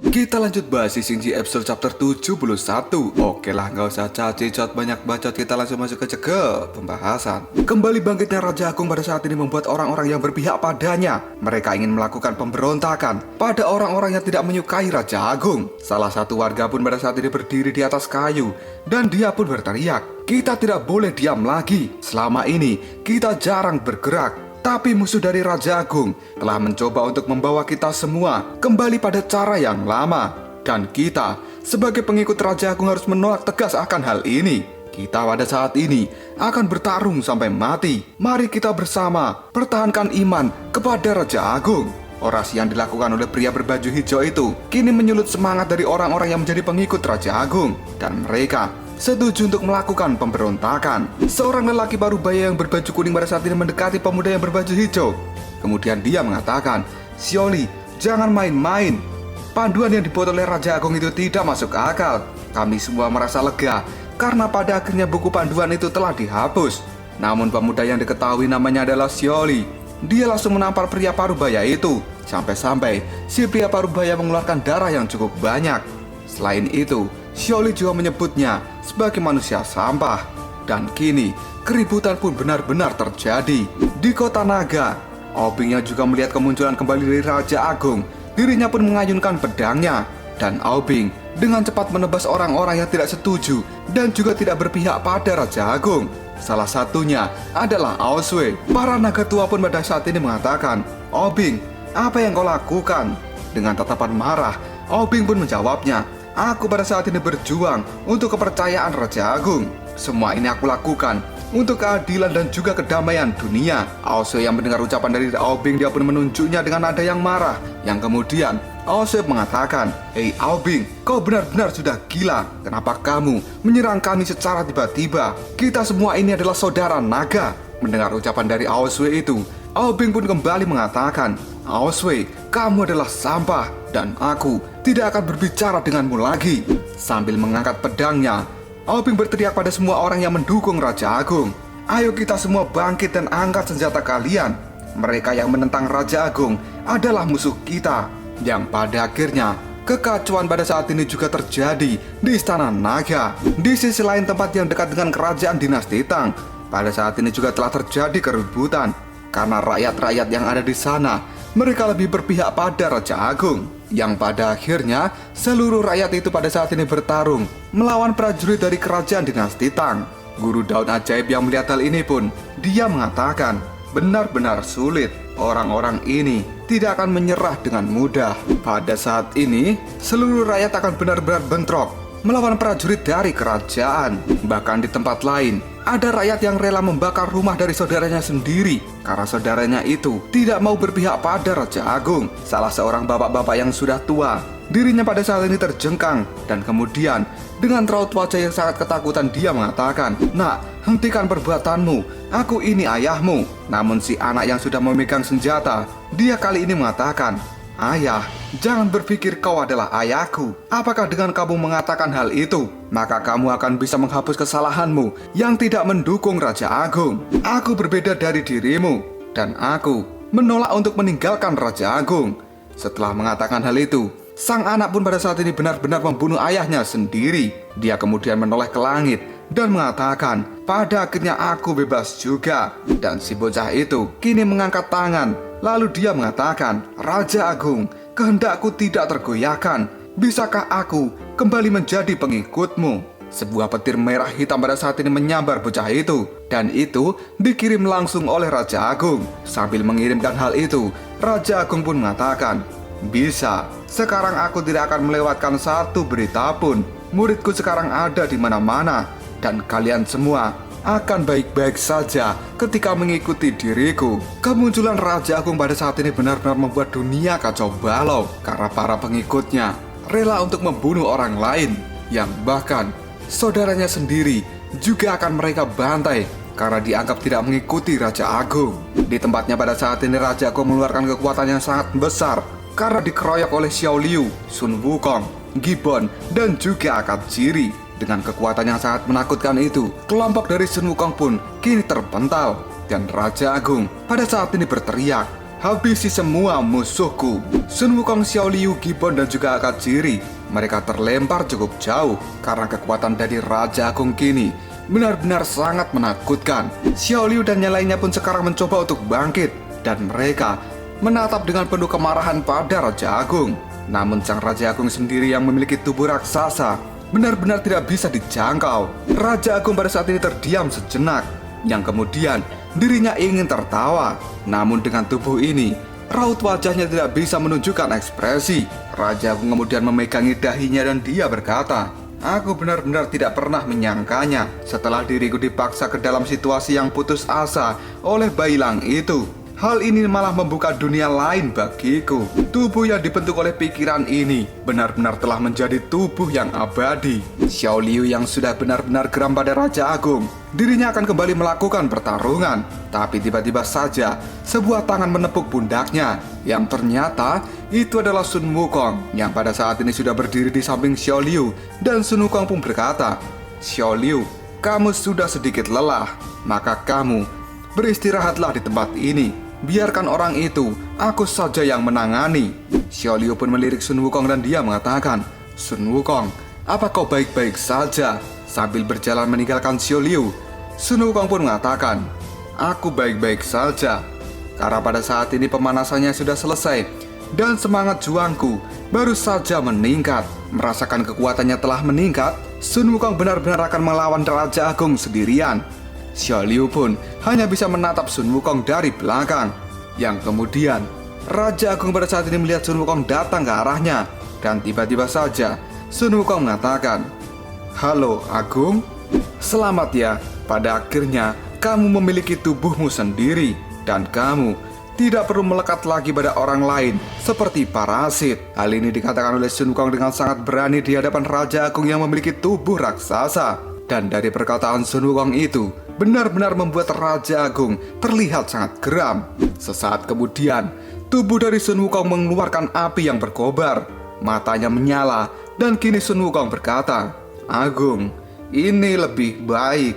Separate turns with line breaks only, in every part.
Kita lanjut bahas si Shinji episode chapter 71. Oke lah, nggak usah cacicot banyak bacot, kita langsung masuk ke pembahasan. Kembali bangkitnya Raja Agung pada saat ini membuat orang-orang yang berpihak padanya. Mereka ingin melakukan pemberontakan pada orang-orang yang tidak menyukai Raja Agung. Salah satu warga pun pada saat ini berdiri di atas kayu dan dia pun berteriak, "Kita tidak boleh diam lagi. Selama ini kita jarang bergerak. Tapi musuh dari Raja Agung telah mencoba untuk membawa kita semua kembali pada cara yang lama. Dan kita sebagai pengikut Raja Agung harus menolak tegas akan hal ini. Kita pada saat ini akan bertarung sampai mati. Mari kita bersama pertahankan iman kepada Raja Agung." Orasi yang dilakukan oleh pria berbaju hijau itu kini menyulut semangat dari orang-orang yang menjadi pengikut Raja Agung. Dan mereka setuju untuk melakukan pemberontakan. Seorang lelaki parubaya yang berbaju kuning pada saat ini mendekati pemuda yang berbaju hijau. Kemudian dia mengatakan, "Xiaoli, jangan main-main. Panduan yang dibuat oleh Raja Agung itu tidak masuk akal. Kami semua merasa lega karena pada akhirnya buku panduan itu telah dihapus." Namun pemuda yang diketahui namanya adalah Xiaoli. Dia langsung menampar pria parubaya itu. Sampai-sampai si pria parubaya mengeluarkan darah yang cukup banyak. Selain itu, Xiaoli juga menyebutnya sebagai manusia sampah. Dan kini, keributan pun benar-benar terjadi di kota naga. Aobingnya juga melihat kemunculan kembali dari Raja Agung. Dirinya pun mengayunkan pedangnya. Dan Aobing dengan cepat menebas orang-orang yang tidak setuju dan juga tidak berpihak pada Raja Agung. Salah satunya adalah Aosue. Para naga tua pun pada saat ini mengatakan, "Aobing, apa yang kau lakukan?" Dengan tatapan marah, Aobing pun menjawabnya, "Aku pada saat ini berjuang untuk kepercayaan Raja Agung. Semua ini aku lakukan untuk keadilan dan juga kedamaian dunia." Aosue yang mendengar ucapan dari Aobing, dia pun menunjuknya dengan nada yang marah. Yang kemudian Aosue mengatakan, "Hei Aobing, kau benar-benar sudah gila. Kenapa kamu menyerang kami secara tiba-tiba? Kita semua ini adalah saudara naga." Mendengar ucapan dari Aosue itu, Aobing pun kembali mengatakan, "Aosue, kamu adalah sampah dan aku tidak akan berbicara denganmu lagi." Sambil mengangkat pedangnya, Aobing berteriak pada semua orang yang mendukung Raja Agung, "Ayo kita semua bangkit dan angkat senjata kalian. Mereka yang menentang Raja Agung adalah musuh kita." Yang pada akhirnya kekacauan pada saat ini juga terjadi di Istana Naga. Di sisi lain tempat yang dekat dengan kerajaan dinasti Tang, pada saat ini juga telah terjadi keributan. Karena rakyat-rakyat yang ada di sana, mereka lebih berpihak pada Raja Agung. Yang pada akhirnya seluruh rakyat itu pada saat ini bertarung melawan prajurit dari kerajaan dinasti Tang. Guru daun ajaib yang melihat hal ini pun, dia mengatakan, benar-benar sulit. Orang-orang ini tidak akan menyerah dengan mudah. Pada saat ini, seluruh rakyat akan benar-benar bentrok melawan prajurit dari kerajaan. Bahkan di tempat lain, ada rakyat yang rela membakar rumah dari saudaranya sendiri karena saudaranya itu tidak mau berpihak pada Raja Agung. Salah seorang bapak-bapak yang sudah tua, dirinya pada saat ini terjengkang dan kemudian dengan raut wajah yang sangat ketakutan dia mengatakan, "Nak, hentikan perbuatanmu. Aku ini ayahmu." Namun si anak yang sudah memegang senjata, dia kali ini mengatakan, "Ayah, jangan berpikir kau adalah ayahku. Apakah dengan kamu mengatakan hal itu, maka kamu akan bisa menghapus kesalahanmu yang tidak mendukung Raja Agung? Aku berbeda dari dirimu, dan aku menolak untuk meninggalkan Raja Agung." Setelah mengatakan hal itu, sang anak pun pada saat ini benar-benar membunuh ayahnya sendiri. Dia kemudian menoleh ke langit dan mengatakan, "Pada akhirnya aku bebas juga." Dan si bocah itu kini mengangkat tangan. Lalu dia mengatakan, "Raja Agung, kehendakku tidak tergoyahkan. Bisakah aku kembali menjadi pengikutmu?" Sebuah petir merah hitam pada saat ini menyambar bocah itu. Dan itu dikirim langsung oleh Raja Agung. Sambil mengirimkan hal itu, Raja Agung pun mengatakan, "Bisa, sekarang aku tidak akan melewatkan satu berita pun. Muridku sekarang ada di mana-mana. Dan kalian semua akan baik-baik saja ketika mengikuti diriku." Kemunculan Raja Agung pada saat ini benar-benar membuat dunia kacau balau. Karena para pengikutnya rela untuk membunuh orang lain. Yang bahkan saudaranya sendiri juga akan mereka bantai karena dianggap tidak mengikuti Raja Agung. Di tempatnya pada saat ini Raja Agung mengeluarkan kekuatan yang sangat besar karena dikeroyok oleh Xiao Liu, Sun Wukong, Gibbon, dan juga Akatsuki. Dengan kekuatan yang sangat menakutkan itu, kelompok dari Sun Wukong pun kini terpental. Dan Raja Agung pada saat ini berteriak, habisi semua musuhku. Sun Wukong, Xiao Liu, Gibbon, dan juga Akajiri, mereka terlempar cukup jauh karena kekuatan dari Raja Agung kini benar-benar sangat menakutkan. Xiao Liu dan yang lainnya pun sekarang mencoba untuk bangkit, dan mereka menatap dengan penuh kemarahan pada Raja Agung. Namun sang Raja Agung sendiri yang memiliki tubuh raksasa benar-benar tidak bisa dijangkau. Raja Agung pada saat ini terdiam sejenak, yang kemudian dirinya ingin tertawa. Namun dengan tubuh ini, raut wajahnya tidak bisa menunjukkan ekspresi. Raja Agung kemudian memegangi dahinya dan dia berkata, "Aku benar-benar tidak pernah menyangkanya setelah diriku dipaksa ke dalam situasi yang putus asa oleh Bailang itu. Hal ini malah membuka dunia lain bagiku. Tubuh yang dibentuk oleh pikiran ini benar-benar telah menjadi tubuh yang abadi." Xiao Liu yang sudah benar-benar geram pada Raja Agung, dirinya akan kembali melakukan pertarungan. Tapi tiba-tiba saja sebuah tangan menepuk pundaknya, yang ternyata itu adalah Sun Wukong yang pada saat ini sudah berdiri di samping Xiao Liu. Dan Sun Wukong pun berkata, "Xiao Liu, kamu sudah sedikit lelah, maka kamu beristirahatlah di tempat ini. Biarkan orang itu, aku saja yang menangani." Xiao Liu pun melirik Sun Wukong dan dia mengatakan, "Sun Wukong, apa kau baik-baik saja?" Sambil berjalan meninggalkan Xiao Liu, Sun Wukong pun mengatakan, "Aku baik-baik saja." Karena pada saat ini pemanasannya sudah selesai dan semangat juangku baru saja meningkat. Merasakan kekuatannya telah meningkat, Sun Wukong benar-benar akan melawan Raja Agung sendirian. Xiao Liu pun hanya bisa menatap Sun Wukong dari belakang. Yang kemudian Raja Agung pada saat ini melihat Sun Wukong datang ke arahnya. Dan tiba-tiba saja Sun Wukong mengatakan, "Halo Agung, selamat ya. Pada akhirnya kamu memiliki tubuhmu sendiri. Dan kamu tidak perlu melekat lagi pada orang lain seperti parasit." Hal ini dikatakan oleh Sun Wukong dengan sangat berani di hadapan Raja Agung yang memiliki tubuh raksasa. Dan dari perkataan Sun Wukong itu benar-benar membuat Raja Agung terlihat sangat geram. Sesaat kemudian, tubuh dari Sun Wukong mengeluarkan api yang berkobar. Matanya menyala dan kini Sun Wukong berkata, "Agung, ini lebih baik.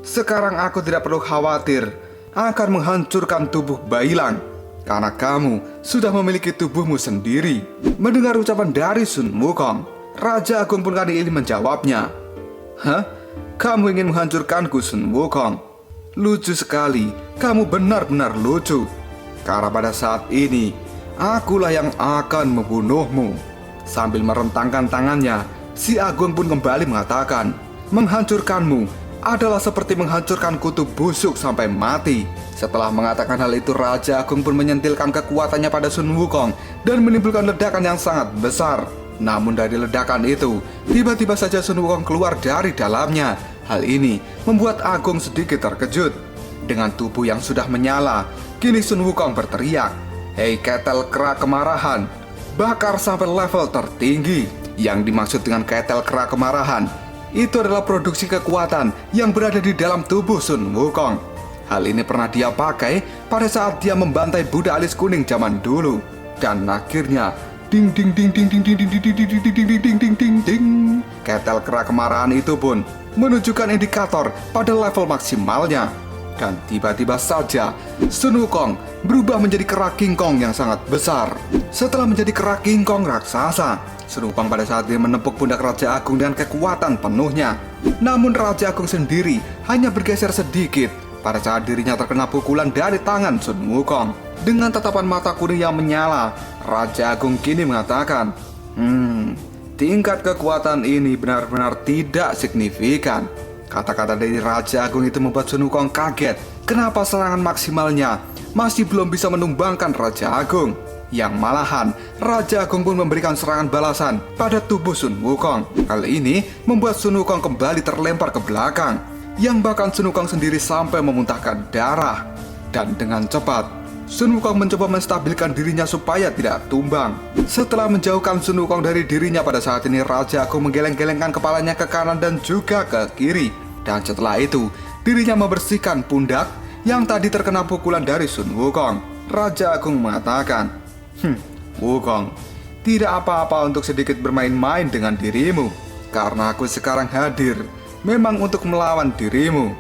Sekarang aku tidak perlu khawatir akan menghancurkan tubuh Bailang, karena kamu sudah memiliki tubuhmu sendiri." Mendengar ucapan dari Sun Wukong, Raja Agung pun kali ini menjawabnya, "Hah? Kamu ingin menghancurkanku, Sun Wukong? Lucu sekali, kamu benar-benar lucu. Karena pada saat ini, akulah yang akan membunuhmu." Sambil merentangkan tangannya, si Agung pun kembali mengatakan, "Menghancurkanmu adalah seperti menghancurkan kutub busuk sampai mati." Setelah mengatakan hal itu, Raja Agung pun menyentilkan kekuatannya pada Sun Wukong dan menimbulkan ledakan yang sangat besar. Namun dari ledakan itu, tiba-tiba saja Sun Wukong keluar dari dalamnya. Hal ini membuat Agung sedikit terkejut. Dengan tubuh yang sudah menyala, kini Sun Wukong berteriak, "Hei ketel kera kemarahan, bakar sampai level tertinggi." Yang dimaksud dengan ketel kera kemarahan, itu adalah produksi kekuatan yang berada di dalam tubuh Sun Wukong. Hal ini pernah dia pakai pada saat dia membantai Buddha alis kuning zaman dulu. Dan akhirnya ding ding ding ding ding ding ding ding ding ding ding ding ding ding ding. Ketel kera kemarahan itu pun menunjukkan indikator pada level maksimalnya. Dan tiba-tiba saja Sun Wukong berubah menjadi kera King Kong yang sangat besar. Setelah menjadi kera King Kong raksasa, Sun Wukong pada saat dia menepuk pundak Raja Agung dengan kekuatan penuhnya. Namun Raja Agung sendiri hanya bergeser sedikit pada saat dirinya terkena pukulan dari tangan Sun Wukong. Dengan tatapan mata kuning yang menyala, Raja Agung kini mengatakan, tingkat kekuatan ini benar-benar tidak signifikan." Kata-kata dari Raja Agung itu membuat Sun Wukong kaget. Kenapa serangan maksimalnya masih belum bisa menumbangkan Raja Agung? Yang malahan, Raja Agung pun memberikan serangan balasan pada tubuh Sun Wukong. Hal ini membuat Sun Wukong kembali terlempar ke belakang, yang bahkan Sun Wukong sendiri sampai memuntahkan darah. Dan dengan cepat, Sun Wukong mencoba menstabilkan dirinya supaya tidak tumbang. Setelah menjauhkan Sun Wukong dari dirinya, pada saat ini Raja Agung menggeleng-gelengkan kepalanya ke kanan dan juga ke kiri. Dan setelah itu, dirinya membersihkan pundak yang tadi terkena pukulan dari Sun Wukong. Raja Agung mengatakan, "Wukong, tidak apa-apa untuk sedikit bermain-main dengan dirimu. Karena aku sekarang hadir memang untuk melawan dirimu.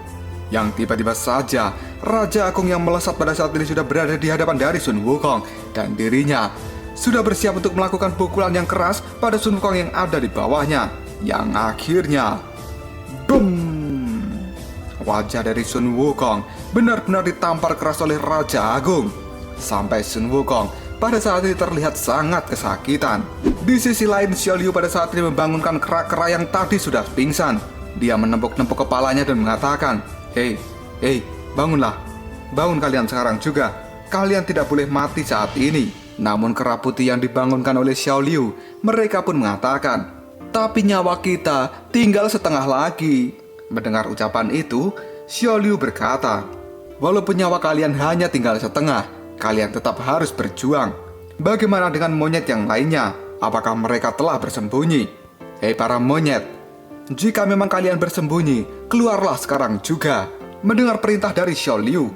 Yang tiba-tiba saja, Raja Agung yang melesat pada saat ini sudah berada di hadapan dari Sun Wukong. Dan dirinya sudah bersiap untuk melakukan pukulan yang keras pada Sun Wukong yang ada di bawahnya. Yang akhirnya, boom! Wajah dari Sun Wukong benar-benar ditampar keras oleh Raja Agung. Sampai Sun Wukong pada saat ini terlihat sangat kesakitan. Di sisi lain, Xiao Liu pada saat ini membangunkan kera-kera yang tadi sudah pingsan. Dia menepuk-nepuk kepalanya dan mengatakan, Hei, bangunlah. Bangun kalian sekarang juga. Kalian tidak boleh mati saat ini. Namun kera putih yang dibangunkan oleh Xiao Liu, mereka pun mengatakan, tapi nyawa kita tinggal setengah lagi. Mendengar ucapan itu, Xiao Liu berkata, walaupun nyawa kalian hanya tinggal setengah, kalian tetap harus berjuang. Bagaimana dengan monyet yang lainnya? Apakah mereka telah bersembunyi? Hei para monyet, jika memang kalian bersembunyi, keluarlah sekarang juga. Mendengar perintah dari Xiao Liu,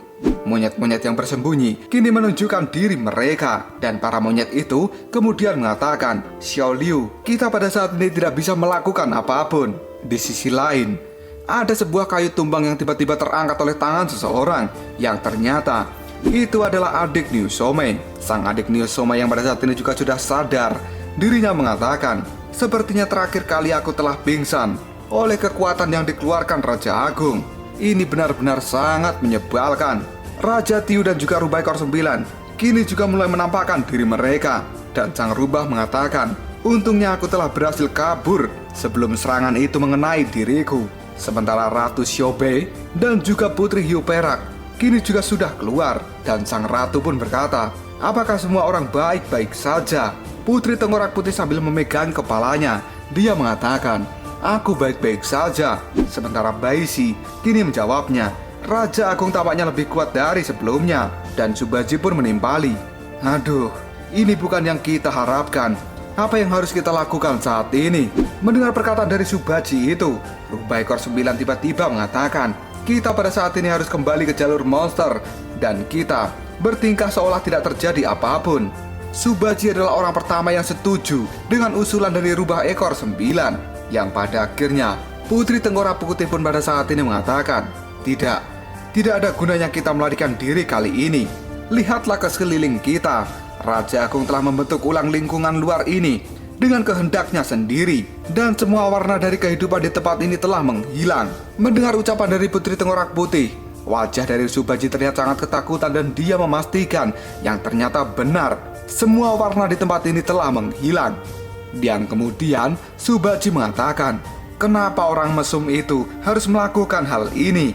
monyet-monyet yang bersembunyi kini menunjukkan diri mereka. Dan para monyet itu kemudian mengatakan, Xiao Liu, kita pada saat ini tidak bisa melakukan apapun. Di sisi lain, ada sebuah kayu tumbang yang tiba-tiba terangkat oleh tangan seseorang, yang ternyata itu adalah adik Niu Somei. Sang adik Niu Somei yang pada saat ini juga sudah sadar. Dirinya mengatakan, sepertinya terakhir kali aku telah pingsan oleh kekuatan yang dikeluarkan Raja Agung. Ini benar-benar sangat menyebalkan. Raja Tiu dan juga Rubah Ekor 9 kini juga mulai menampakkan diri mereka. Dan Sang Rubah mengatakan, untungnya aku telah berhasil kabur sebelum serangan itu mengenai diriku. Sementara Ratu Xiaobei dan juga Putri Hiu Perak kini juga sudah keluar. Dan Sang Ratu pun berkata, apakah semua orang baik-baik saja? Putri Tengkorak Putih sambil memegang kepalanya, dia mengatakan, aku baik-baik saja. Sementara Baishi kini menjawabnya, Raja Agung tampaknya lebih kuat dari sebelumnya. Dan Subaji pun menimpali, aduh, ini bukan yang kita harapkan. Apa yang harus kita lakukan saat ini? Mendengar perkataan dari Subaji itu, Rubah Ekor 9 tiba-tiba mengatakan, kita pada saat ini harus kembali ke jalur monster. Dan kita bertingkah seolah tidak terjadi apapun. Subaji adalah orang pertama yang setuju dengan usulan dari Rubah Ekor 9. Yang pada akhirnya Putri Tengkorak Putih pun pada saat ini mengatakan, tidak ada gunanya kita melarikan diri kali ini. Lihatlah ke sekeliling kita. Raja Agung telah membentuk ulang lingkungan luar ini dengan kehendaknya sendiri. Dan semua warna dari kehidupan di tempat ini telah menghilang. Mendengar ucapan dari Putri Tengkorak Putih, wajah dari Subaji terlihat sangat ketakutan dan dia memastikan yang ternyata benar. Semua warna di tempat ini telah menghilang. Dan kemudian Subaji mengatakan, kenapa orang mesum itu harus melakukan hal ini?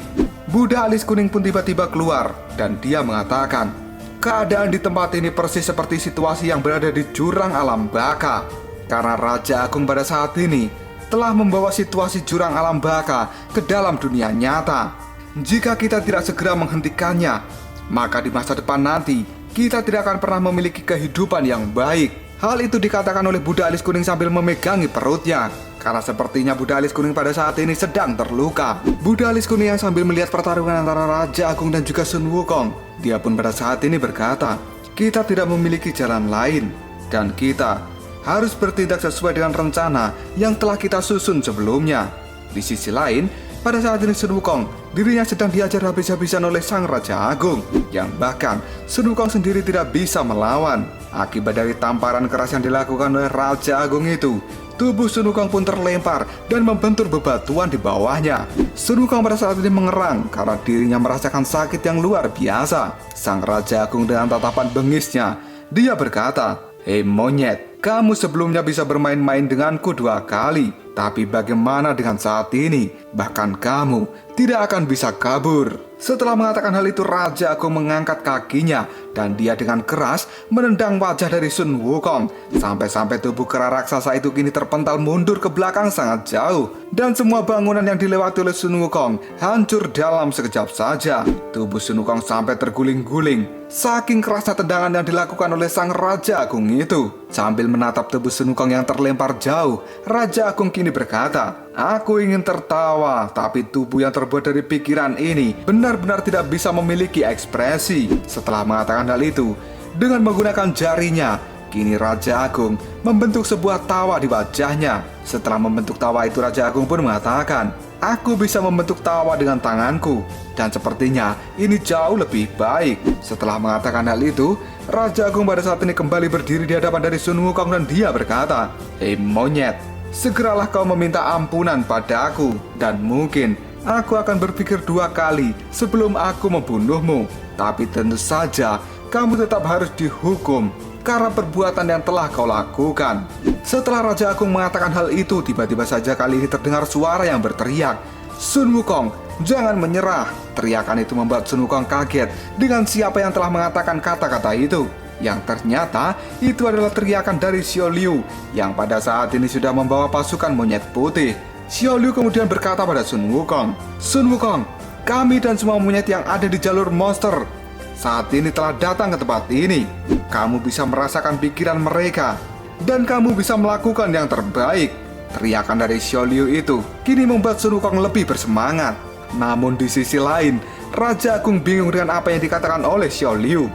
Buddha alis kuning pun tiba-tiba keluar dan dia mengatakan, keadaan di tempat ini persis seperti situasi yang berada di jurang alam baka. Karena Raja Agung pada saat ini telah membawa situasi jurang alam baka ke dalam dunia nyata. Jika kita tidak segera menghentikannya, maka di masa depan nanti kita tidak akan pernah memiliki kehidupan yang baik. Hal itu dikatakan oleh Buddha alis kuning sambil memegangi perutnya. Karena sepertinya Buddha alis kuning pada saat ini sedang terluka. Buddha alis kuning yang sambil melihat pertarungan antara Raja Agung dan juga Sun Wukong, dia pun pada saat ini berkata, kita tidak memiliki jalan lain. Dan kita harus bertindak sesuai dengan rencana yang telah kita susun sebelumnya. Di sisi lain, pada saat ini Sun Wukong, dirinya sedang diajar habis-habisan oleh Sang Raja Agung. Yang bahkan Sun Wukong sendiri tidak bisa melawan. Akibat dari tamparan keras yang dilakukan oleh Raja Agung itu, tubuh Sun Wukong pun terlempar dan membentur bebatuan di bawahnya. Sun Wukong pada saat ini mengerang karena dirinya merasakan sakit yang luar biasa. Sang Raja Agung dengan tatapan bengisnya, dia berkata, hei monyet, kamu sebelumnya bisa bermain-main denganku 2 kali. Tapi bagaimana dengan saat ini? Bahkan kamu tidak akan bisa kabur. Setelah mengatakan hal itu, Raja Agung mengangkat kakinya dan dia dengan keras menendang wajah dari Sun Wukong. Sampai-sampai tubuh kera raksasa itu kini terpental mundur ke belakang sangat jauh. Dan semua bangunan yang dilewati oleh Sun Wukong hancur dalam sekejap saja. Tubuh Sun Wukong sampai terguling-guling saking kerasnya tendangan yang dilakukan oleh Sang Raja Agung itu. Sambil menatap tubuh Sun Wukong yang terlempar jauh, Raja Agung kini berkata, aku ingin tertawa, tapi tubuh yang terbuat dari pikiran ini benar-benar tidak bisa memiliki ekspresi. Setelah mengatakan hal itu, dengan menggunakan jarinya, kini Raja Agung membentuk sebuah tawa di wajahnya. Setelah membentuk tawa itu, Raja Agung pun mengatakan, Aku bisa membentuk tawa dengan tanganku, dan sepertinya ini jauh lebih baik. Setelah mengatakan hal itu, Raja Agung pada saat ini kembali berdiri di hadapan dari Sun Wukong dan dia berkata, "Hei monyet, segeralah kau meminta ampunan padaku, dan mungkin aku akan berpikir 2 kali sebelum aku membunuhmu. Tapi tentu saja kamu tetap harus dihukum karena perbuatan yang telah kau lakukan." Setelah Raja Agung mengatakan hal itu, tiba-tiba saja kali ini terdengar suara yang berteriak, "Sun Wukong, jangan menyerah!" Teriakan itu membuat Sun Wukong kaget dengan siapa yang telah mengatakan kata-kata itu. Yang ternyata itu adalah teriakan dari Xiao Liu yang pada saat ini sudah membawa pasukan monyet putih. Xiao Liu kemudian berkata pada Sun Wukong, "Sun Wukong, kami dan semua monyet yang ada di jalur monster saat ini telah datang ke tempat ini. Kamu bisa merasakan pikiran mereka dan kamu bisa melakukan yang terbaik." Teriakan dari Xiao Liu itu kini membuat Sun Wukong lebih bersemangat. Namun di sisi lain, Raja Agung bingung dengan apa yang dikatakan oleh Xiao Liu.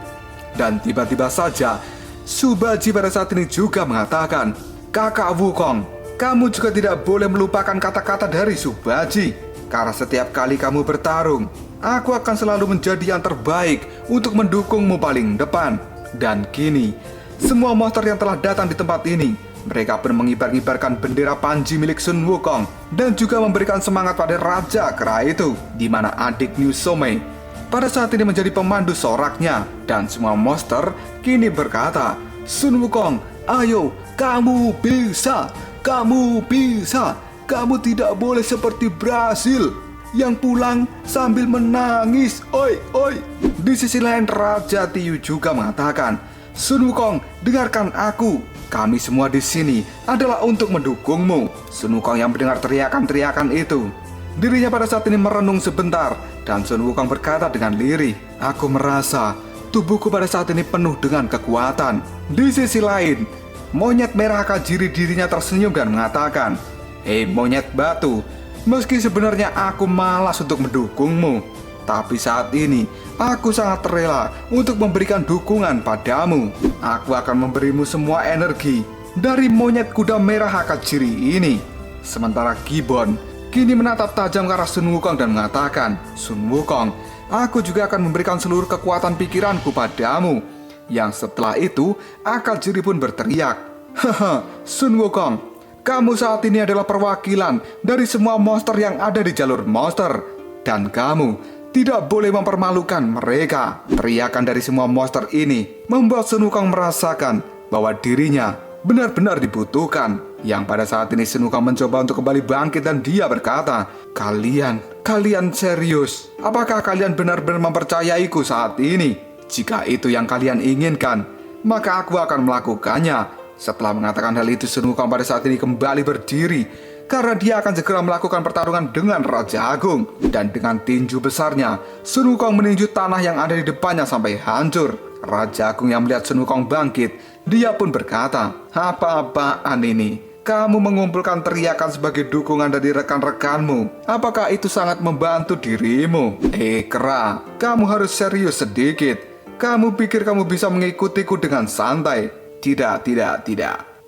Dan tiba-tiba saja Subaji pada saat ini juga mengatakan, "Kakak Wukong, kamu juga tidak boleh melupakan kata-kata dari Subaji. Karena setiap kali kamu bertarung, aku akan selalu menjadi yang terbaik untuk mendukungmu paling depan." Dan kini, semua monster yang telah datang di tempat ini, mereka pun mengibar-ibarkan bendera panji milik Sun Wukong dan juga memberikan semangat pada Raja Kera itu, di mana adik New Somei pada saat ini menjadi pemandu soraknya. Dan semua monster kini berkata, "Sun Wukong, ayo, kamu bisa, kamu bisa. Kamu tidak boleh seperti Brasil yang pulang sambil menangis. Oi, oi." Di sisi lain, Raja Tiu juga mengatakan, "Sun Wukong, dengarkan aku. Kami semua di sini adalah untuk mendukungmu." Sun Wukong yang mendengar teriakan-teriakan itu, dirinya pada saat ini merenung sebentar, dan Sun Wukong berkata dengan lirih, "Aku merasa tubuhku pada saat ini penuh dengan kekuatan." Di sisi lain, monyet merah Kajiri dirinya tersenyum dan mengatakan, "Hei monyet batu, meski sebenarnya aku malas untuk mendukungmu, tapi saat ini aku sangat rela untuk memberikan dukungan padamu. Aku akan memberimu semua energi dari monyet kuda merah Kajiri ini." Sementara Gibbon kini menatap tajam ke arah Sun Wukong dan mengatakan, "Sun Wukong, aku juga akan memberikan seluruh kekuatan pikiranku padamu." Yang setelah itu, Akajiri pun berteriak, "Haha, Sun Wukong, kamu saat ini adalah perwakilan dari semua monster yang ada di jalur monster, dan kamu tidak boleh mempermalukan mereka." Teriakan dari semua monster ini membuat Sun Wukong merasakan bahwa dirinya benar-benar dibutuhkan. Yang pada saat ini Sun Wukong mencoba untuk kembali bangkit dan dia berkata, Kalian serius? Apakah kalian benar-benar mempercayaiku saat ini? Jika itu yang kalian inginkan, maka aku akan melakukannya." Setelah mengatakan hal itu, Sun Wukong pada saat ini kembali berdiri karena dia akan segera melakukan pertarungan dengan Raja Agung. Dan dengan tinju besarnya, Sun Wukong meninju tanah yang ada di depannya sampai hancur. Raja Agung yang melihat Sun Wukong bangkit, dia pun berkata, "Apa-apaan ini? Kamu mengumpulkan teriakan sebagai dukungan dari rekan-rekanmu. Apakah itu sangat membantu dirimu? Kera, kamu harus serius sedikit. Kamu pikir kamu bisa mengikutiku dengan santai? Tidak.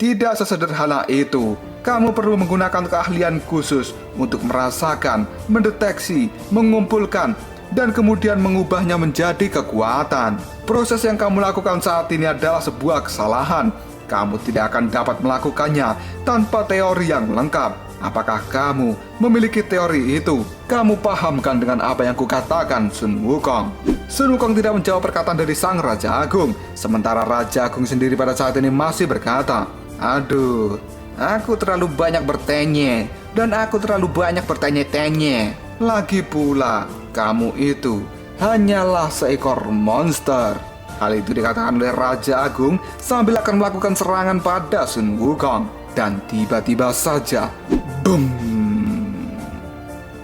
Tidak sesederhana itu. Kamu perlu menggunakan keahlian khusus untuk merasakan, mendeteksi, mengumpulkan, dan kemudian mengubahnya menjadi kekuatan. Proses yang kamu lakukan saat ini adalah sebuah kesalahan. Kamu tidak akan dapat melakukannya tanpa teori yang lengkap. Apakah kamu memiliki teori itu? Kamu pahamkan dengan apa yang kukatakan, Sun Wukong?" Sun Wukong tidak menjawab perkataan dari sang Raja Agung. Sementara Raja Agung sendiri pada saat ini masih berkata, "Aduh, aku terlalu banyak bertanya, dan aku terlalu banyak bertanya-tanya. Lagi pula, kamu itu hanyalah seekor monster." Hal itu dikatakan oleh Raja Agung sambil akan melakukan serangan pada Sun Wukong. Dan tiba-tiba saja, boom!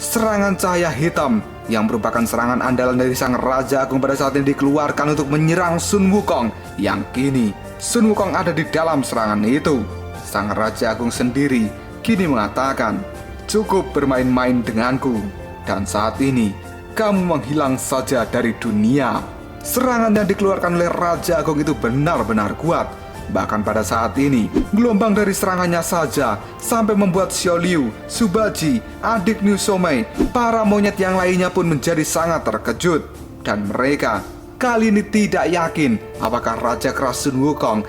Serangan cahaya hitam yang merupakan serangan andalan dari sang Raja Agung pada saat ini dikeluarkan untuk menyerang Sun Wukong. Yang kini Sun Wukong ada di dalam serangan itu. Sang Raja Agung sendiri kini mengatakan, "Cukup bermain-main denganku, dan saat ini kamu menghilang saja dari dunia." Serangan yang dikeluarkan oleh Raja Agung itu benar-benar kuat. Bahkan pada saat ini, gelombang dari serangannya saja sampai membuat Xiao Liu, Subaji, adik Niu Somei, para monyet yang lainnya pun menjadi sangat terkejut. Dan mereka kali ini tidak yakin apakah Raja Keras Sun Wukong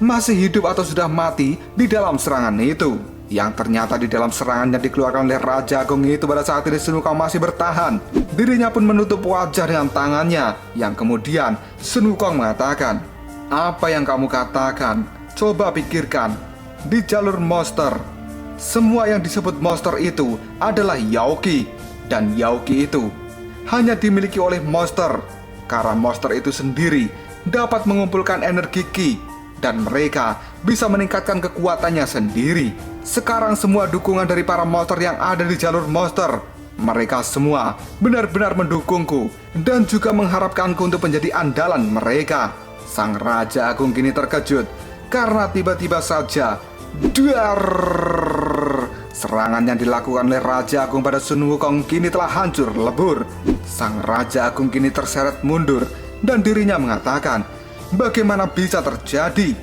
masih hidup atau sudah mati di dalam serangan itu. Yang ternyata di dalam serangan yang dikeluarkan oleh Raja Agung itu pada saat ini Sun Wukong masih bertahan. Dirinya pun menutup wajah dengan tangannya. Yang kemudian Sun Wukong mengatakan, "Apa yang kamu katakan? Coba pikirkan. Di jalur monster, semua yang disebut monster itu adalah Yaoqi. Dan Yaoqi itu hanya dimiliki oleh monster. Karena monster itu sendiri dapat mengumpulkan energi Qi. Dan mereka bisa meningkatkan kekuatannya sendiri. Sekarang semua dukungan dari para monster yang ada di jalur monster, mereka semua benar-benar mendukungku dan juga mengharapkanku untuk menjadi andalan mereka." Sang Raja Agung kini terkejut karena tiba-tiba saja serangan yang dilakukan oleh Raja Agung pada Sun Wukong kini telah hancur lebur. Sang Raja Agung kini terseret mundur dan dirinya mengatakan, "Bagaimana bisa terjadi?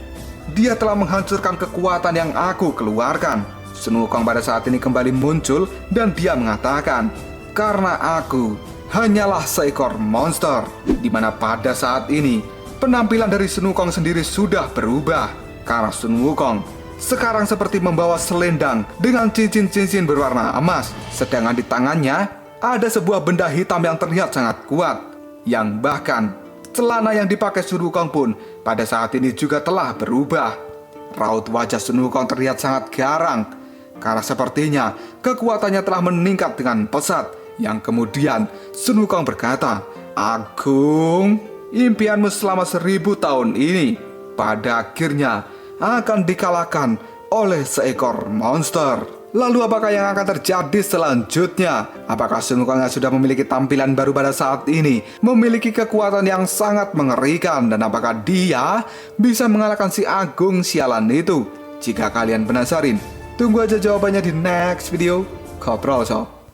Dia telah menghancurkan kekuatan yang aku keluarkan." Sun Wukong pada saat ini kembali muncul dan dia mengatakan, "Karena aku hanyalah seekor monster." Dimana pada saat ini penampilan dari Sun Wukong sendiri sudah berubah. Karena Sun Wukong sekarang seperti membawa selendang dengan cincin-cincin berwarna emas. Sedangkan di tangannya ada sebuah benda hitam yang terlihat sangat kuat. Yang bahkan celana yang dipakai Sun Wukong pun pada saat ini juga telah berubah. Raut wajah Sun Wukong terlihat sangat garang. Karena sepertinya kekuatannya telah meningkat dengan pesat. Yang kemudian Sun Wukong berkata, "Agung, impianmu selama 1000 tahun ini pada akhirnya akan dikalahkan oleh seekor monster." Lalu apakah yang akan terjadi selanjutnya? Apakah Sun Wukong yang sudah memiliki tampilan baru pada saat ini memiliki kekuatan yang sangat mengerikan? Dan apakah dia bisa mengalahkan si Agung sialan itu? Jika kalian penasaran, tunggu aja jawabannya di next video. Koprol, so.